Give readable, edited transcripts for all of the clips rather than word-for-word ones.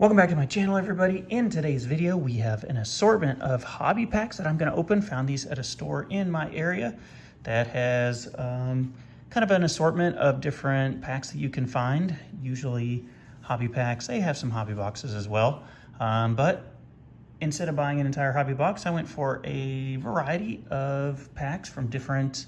Welcome back to my channel, everybody. In today's video, we have an assortment of hobby packs that I'm going to open. Found these at a store in my area that has kind of an assortment of different packs that you can find. Usually hobby packs, they have some hobby boxes as well. But instead of buying an entire hobby box, I went for a variety of packs from different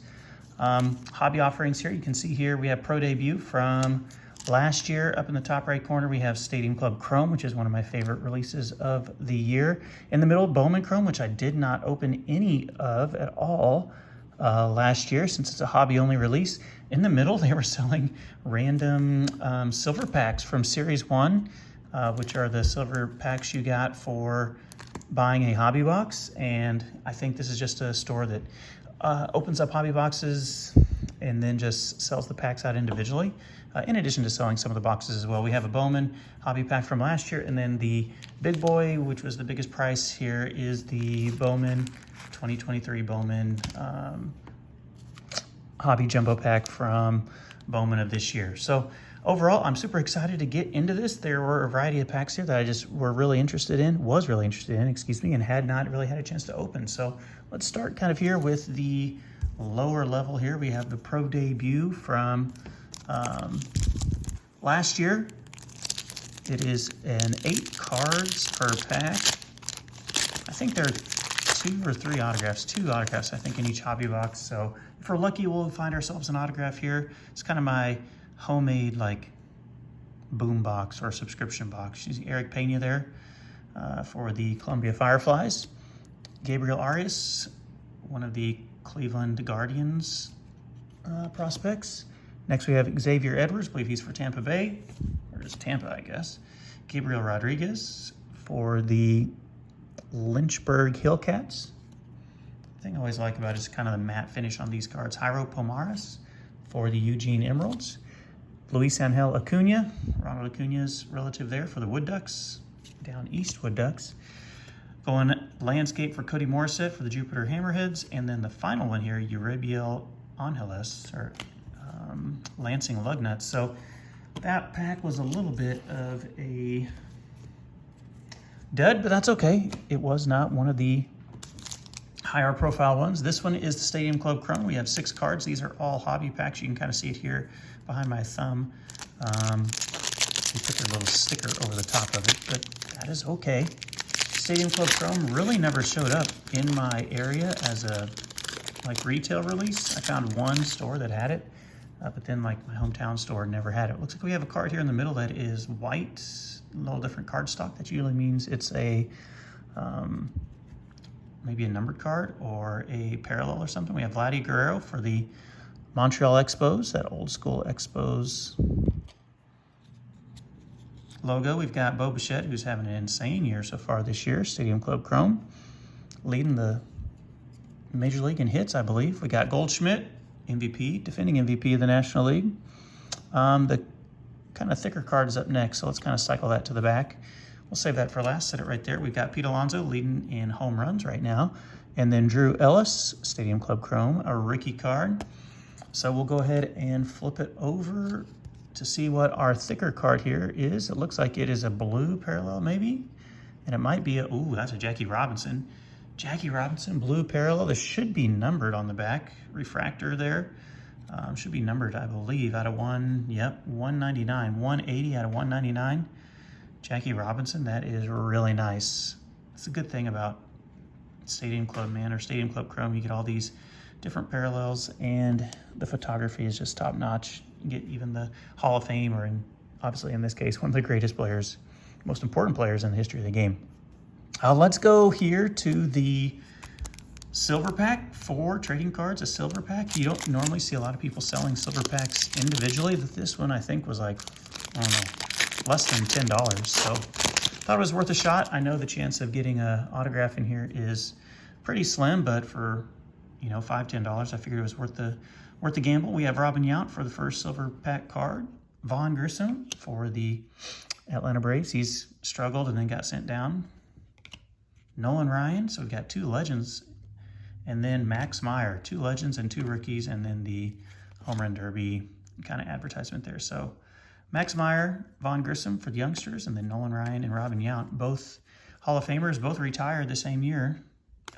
hobby offerings here. You can see here we have Pro Debut from last year. Up in the top right corner, we have Stadium Club Chrome, which is one of my favorite releases of the year. In the middle, Bowman Chrome, which I did not open any of at all last year since it's a hobby-only release. In the middle, they were selling random silver packs from Series 1, which are the silver packs you got for buying a hobby box. And I think this is just a store that opens up hobby boxes and then just sells the packs out individually, in addition to selling some of the boxes as well. We have a Bowman hobby pack from last year, and then the big boy, which was the biggest price here, is the Bowman 2023 Bowman hobby jumbo pack from Bowman of this year. So overall, I'm super excited to get into this. There were a variety of packs here that I just was really interested in, excuse me, and had not really had a chance to open. So let's start kind of here with the lower level here. We have the Pro Debut from last year. It is an 8 cards per pack. I think there are 2 or 3 autographs, 2 autographs I think in each hobby box. So if we're lucky, we'll find ourselves an autograph here. It's kind of my homemade like boom box or subscription box. You see Eric Pena there for the Columbia Fireflies. Gabriel Arias, one of the Cleveland Guardians prospects. Next we have Xavier Edwards, I believe he's for Tampa Bay, or just Tampa, I guess. Gabriel Rodriguez for the Lynchburg Hillcats. The thing I always like about it is kind of the matte finish on these cards. Jairo Pomares for the Eugene Emeralds. Luis Angel Acuna, Ronald Acuna's relative there for the Wood Ducks, down east Wood Ducks. Going landscape for Cody Morissette for the Jupiter Hammerheads. And then the final one here, Uribiel Angeles, or Lansing Lugnuts. So that pack was a little bit of a dud, but that's okay. It was not one of the higher profile ones. This one is the Stadium Club Chrome. We have 6 cards. These are all hobby packs. You can kind of see it here behind my thumb. They put their little sticker over the top of it, but that is okay. Stadium Club Chrome really never showed up in my area as a retail release. I found one store that had it, but then my hometown store never had it. Looks like we have a card here in the middle that is white, a little different card stock. That usually means it's a maybe a numbered card or a parallel or something. We have Vladdy Guerrero for the Montreal Expos, that old school Expos logo. We've got Bo Bichette, who's having an insane year so far this year. Stadium Club Chrome, leading the Major League in hits, I believe. We got Goldschmidt, MVP, defending MVP of the National League. The kind of thicker card is up next, so let's kind of cycle that to the back. We'll save that for last, set it right there. We've got Pete Alonso leading in home runs right now. And then Drew Ellis, Stadium Club Chrome, a rookie card. So we'll go ahead and flip it over to see what our thicker card here is. It looks like it is a blue parallel maybe. And it might be ooh, that's a Jackie Robinson. Jackie Robinson, blue parallel. This should be numbered on the back. Refractor there. Should be numbered, I believe, out of 199. 180 out of 199. Jackie Robinson, that is really nice. That's a good thing about Stadium Club, man, or Stadium Club Chrome. You get all these different parallels, and the photography is just top notch. You get even the Hall of Fame, or obviously in this case, one of the greatest players, most important players in the history of the game. Let's go here to the silver pack for trading cards, a silver pack. You don't normally see a lot of people selling silver packs individually, but this one I think was like, I don't know, less than $10. So thought it was worth a shot. I know the chance of getting an autograph in here is pretty slim, but for, you know, $5, $10, I figured it was worth the gamble. We have Robin Yount for the first silver pack card. Vaughn Grissom for the Atlanta Braves. He's struggled and then got sent down. Nolan Ryan, so we've got 2 legends. And then Max Meyer, 2 legends and 2 rookies, and then the home run derby kind of advertisement there. So Max Meyer, Vaughn Grissom for the youngsters, and then Nolan Ryan and Robin Yount, both Hall of Famers, both retired the same year,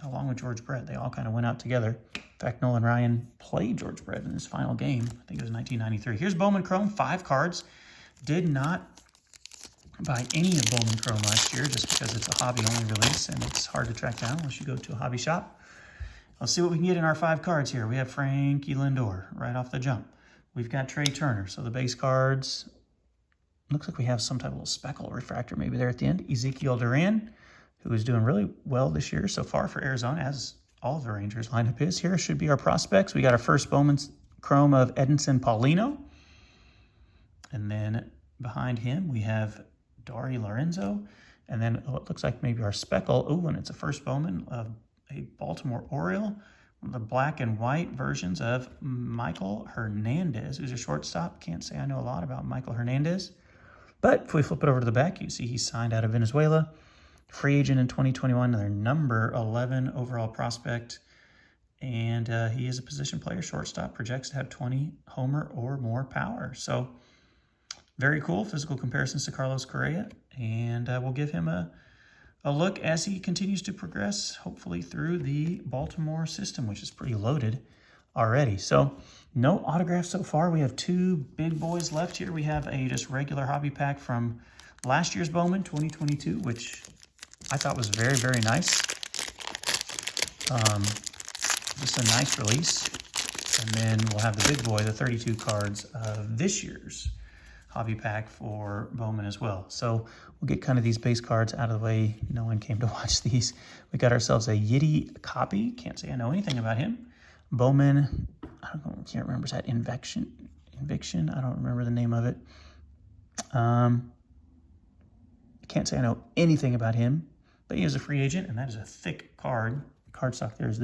along with George Brett. They all kind of went out together. In fact, Nolan Ryan played George Brett in his final game. I think it was 1993. Here's Bowman Chrome, 5 cards. Did not buy any of Bowman Chrome last year just because it's a hobby-only release and it's hard to track down unless you go to a hobby shop. Let's see what we can get in our 5 cards here. We have Frankie Lindor right off the jump. We've got Trey Turner. So the base cards, looks like we have some type of little speckle refractor maybe there at the end. Ezekiel Duran, who is doing really well this year so far for Arizona, as all of the Rangers lineup is. Here should be our prospects. We got our first Bowman Chrome of Edinson Paulino. And then behind him, we have Dari Lorenzo. And then it looks like maybe our speckle. Oh, and it's a first Bowman of a Baltimore Oriole. The black and white versions of Michael Hernandez, who's a shortstop. Can't say I know a lot about Michael Hernandez. But if we flip it over to the back, you see he's signed out of Venezuela. Free agent in 2021, their number 11 overall prospect. And he is a position player, shortstop, projects to have 20 homer or more power. So very cool physical comparisons to Carlos Correa. And we'll give him a look as he continues to progress, hopefully through the Baltimore system, which is pretty loaded already. So no autographs so far. We have 2 big boys left here. We have a just regular hobby pack from last year's Bowman, 2022, which I thought was very, very nice. Just a nice release. And then we'll have the big boy, the 32 cards of this year's hobby pack for Bowman as well. So we'll get kind of these base cards out of the way. No one came to watch these. We got ourselves a Yiddy copy. Can't say I know anything about him. Bowman, I don't know, can't remember. Is that Inviction? I don't remember the name of it. I can't say I know anything about him, but he is a free agent, and that is a thick card. Cardstock there is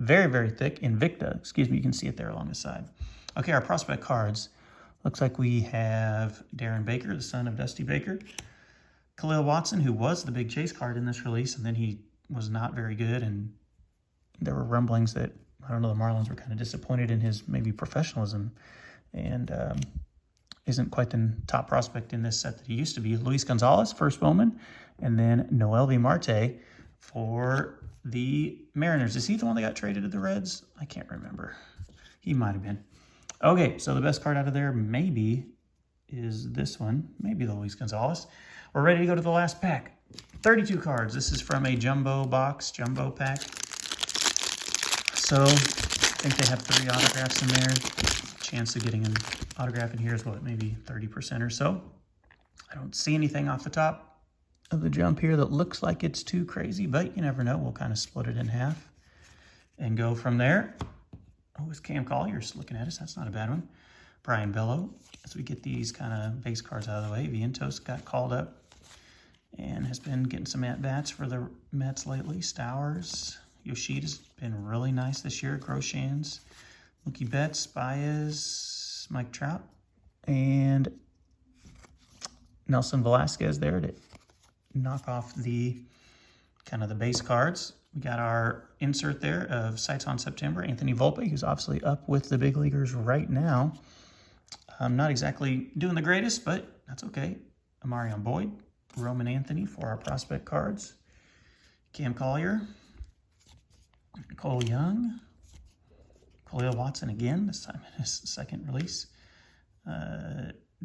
very, very thick. Invicta, excuse me, you can see it there along the side. Okay, our prospect cards. Looks like we have Darren Baker, the son of Dusty Baker. Khalil Watson, who was the big chase card in this release, and then he was not very good, and there were rumblings that, I don't know, the Marlins were kind of disappointed in his maybe professionalism, and isn't quite the top prospect in this set that he used to be. Luis Gonzalez, first Bowman, and then Noelvi Marte for the Mariners. Is he the one that got traded to the Reds? I can't remember. He might have been. Okay, so the best card out of there maybe is this one, maybe the Luis Gonzalez. We're ready to go to the last pack. 32 cards. This is from a jumbo pack. So I think they have 30 autographs in there. Chance of getting an autograph in here is what, maybe 30% or so. I don't see anything off the top of the jump here that looks like it's too crazy, but you never know. We'll kind of split it in half and go from there. Oh, it's Cam Collier's looking at us. That's not a bad one. Brian Bello. As we get these kind of base cards out of the way, Vientos got called up and has been getting some at-bats for the Mets lately. Stowers. Yoshida's been really nice this year. Groshans. Mookie Betts. Baez. Mike Trout. And Nelson Velasquez there to knock off the kind of the base cards. We got our insert there of Sights on September. Anthony Volpe, who's obviously up with the big leaguers right now. Not exactly doing the greatest, but that's okay. Amarion Boyd, Roman Anthony for our prospect cards. Cam Collier, Cole Young, Khalil Watson again, this time in his second release.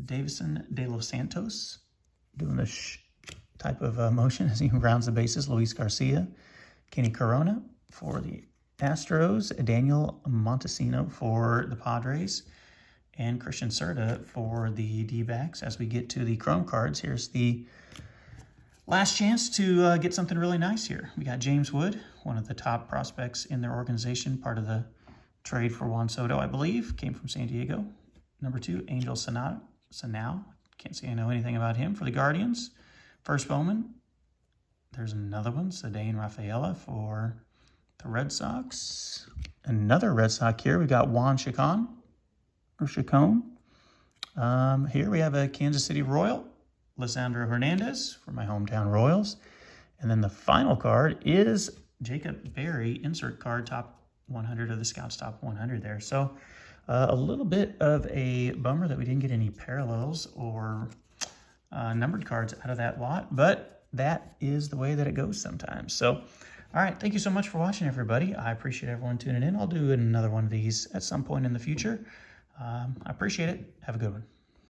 Davison De Los Santos, doing this type of motion as he rounds the bases. Luis Garcia. Kenny Corona for the Astros, Daniel Montesino for the Padres, and Christian Serta for the D-backs. As we get to the Chrome cards, here's the last chance to get something really nice here. We got James Wood, one of the top prospects in their organization, part of the trade for Juan Soto, I believe, came from San Diego. Number 2, Angel Sanao. Can't say I know anything about him for the Guardians. First Bowman. There's another one, Cedane Rafaela for the Red Sox. Another Red Sox here. We got Juan Chacon. Here we have a Kansas City Royal, Lisandro Hernandez for my hometown Royals. And then the final card is Jacob Berry, insert card, top 100 of the Scouts Top 100 there. So A little bit of a bummer that we didn't get any parallels or numbered cards out of that lot, but that is the way that it goes sometimes. So, all right, thank you so much for watching, everybody. I appreciate everyone tuning in. I'll do another one of these at some point in the future. I appreciate it. Have a good one.